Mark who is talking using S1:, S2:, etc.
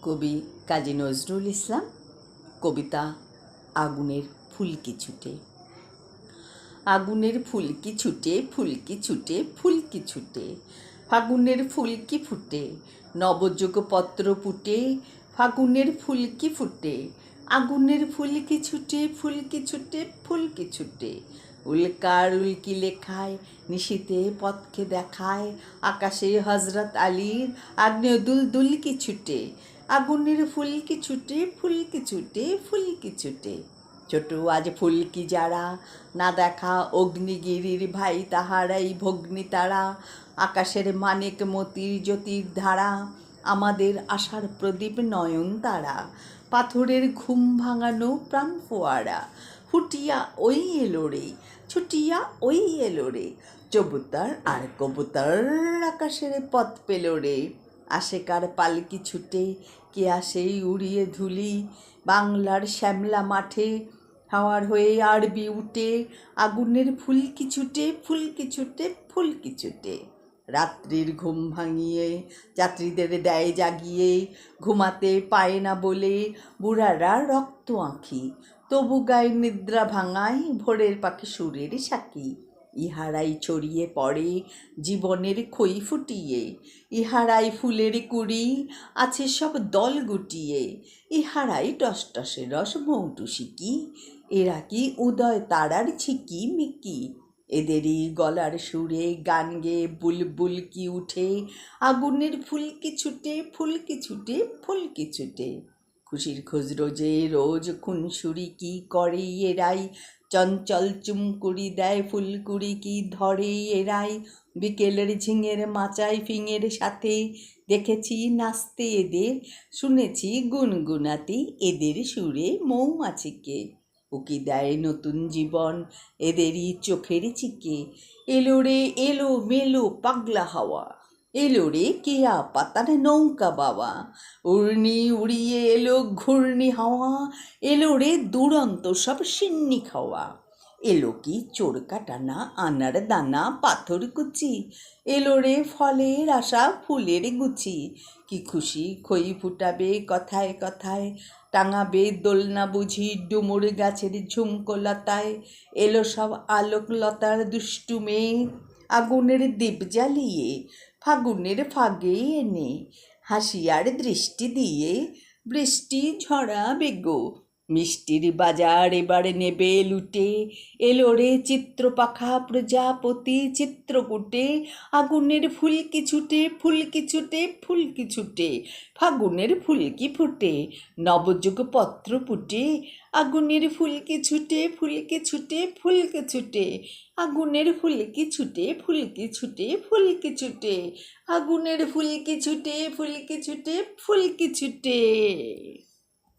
S1: কবি কাজী নজরুল ইসলাম। কবিতা আগুনের ফুলকি ছুটে। আগুনের ফুলকি ছুটে, ফুলকি ছুটে, ফুলকি ছুটে, ফাগুনের ফুলকি ফুটে, নবযুগ পত্র ফুটে, ফাগুনের ফুলকি ফুটে, আগুনের ফুলকি ছুটে, ফুলকি ছুটে, ফুলকি ছুটে, উল্কার উল্কি লেখায় নিশীতে পথকে দেখায়, আকাশে হজরত আলীর আগ্নেয় দুলকি ছুটে, আগুনের ফুলকি ছুটে, ফুলকি ছুটে, ফুলকি ছুটে। ছোট আজ ফুলকি যারা, না দেখা অগ্নিগিরির ভাই তাহারাই ভগ্নি তারা, আকাশের মানিক মতির জ্যোতির ধারা, আমাদের আশার প্রদীপ নয়ন তারা, পাথরের ঘুম ভাঙানো প্রাণ ফোয়ারা, ফুটিয়া ওই এলো রে, ছুটিয়া ওই এলো রে, চবুতার আর কবুতর আকাশের পথ পেল রে, আশেকার পালকি ছুটে, কে আসেই উড়িয়ে ধুলি, বাংলার শ্যামলা মাঠে হাওয়ার হয়ে আরবি উঠে, আগুনের ফুলকি ছুটে, ফুলকি ছুটে, ফুলকি ছুটে, রাত্রির ঘুম ভাঙিয়ে যাত্রীদের দেয় জাগিয়ে, ঘুমাতে পায় না বলে বুড়ারা রক্ত আঁখি, তবু গায়ে নিদ্রা ভাঙায় ভোরের পাখি সুরের সাকি, ইহারাই ছড়িয়ে পড়ে জীবনের খই ফুটিয়ে, ইহারাই ফুলের কুড়ি আছে সব দল গুটিয়ে, ইহারাই টসটসে রস মৌটুসিকি, এরা কি উদয় তারার ছিকি মিকি, এদেরই গলার সুরে গান গেয়ে বুলবুল কি উঠে, আগুনের ফুলকি ছুটে, ফুলকি ছুটে, ফুলকি ছুটে, খুশির খোঁজ রোজে রোজ খুনসুরি কি করে এরাই, চঞ্চল চুমকুড়ি দেয় ফুলকুড়ি কি ধরে এরাই, বিকেলের ঝিঙের মাচায় ফিঙের সাথে দেখেছি নাচতে এদের, শুনেছি গুনগুনাতে এদের সুরে মৌমাছিকে, উকি দেয় নতুন জীবন এদেরই চোখের চিকে, এলো রে এলো মেলো পাগলা হাওয়া, এলো রে কেয়া পাতার নৌকা বাবা, উড়নি উড়িয়ে এলো ঘূর্ণি হাওয়া, এলো রে দুরন্ত সব সিন্নি খাওয়া, এলো কি চোর কাটানা আনার দানা পাথর কুচি, এলো রে ফলের আশা ফুলের গুছি, কি খুশি খই ফুটাবে কথায় কথায়, টাঙাবে দোলনা বুঝি ডুমুর গাছের ঝুমকো লতায়, এলো সব আলোক লতার দুষ্টু মেয়ে, আগুনের দীপ জ্বালিয়ে ফাগুনের ফাগে এনে, হাসিয়ার দৃষ্টি দিয়ে বৃষ্টি ঝরাবে গো, মিষ্টির বাজার এবার নেবে লুটে, এলো রে চিত্রপাখা প্রজাপতি চিত্রকূটে, আগুনের ফুলকি ছুটে, ফুলকি ছুটে, ফুলকি ছুটে, ফাগুনের ফুলকি ফুটে, নবযুগ পত্র ফুটে, আগুনের ফুলকি ছুটে, ফুলকি ছুটে, ফুলকি ছুটে, আগুনের ফুলকি ছুটে, ফুলকি ছুটে, ফুলকি ছুটে, আগুনের ফুলকি ছুটে, ফুলকি ছুটে, ফুলকি ছুটে।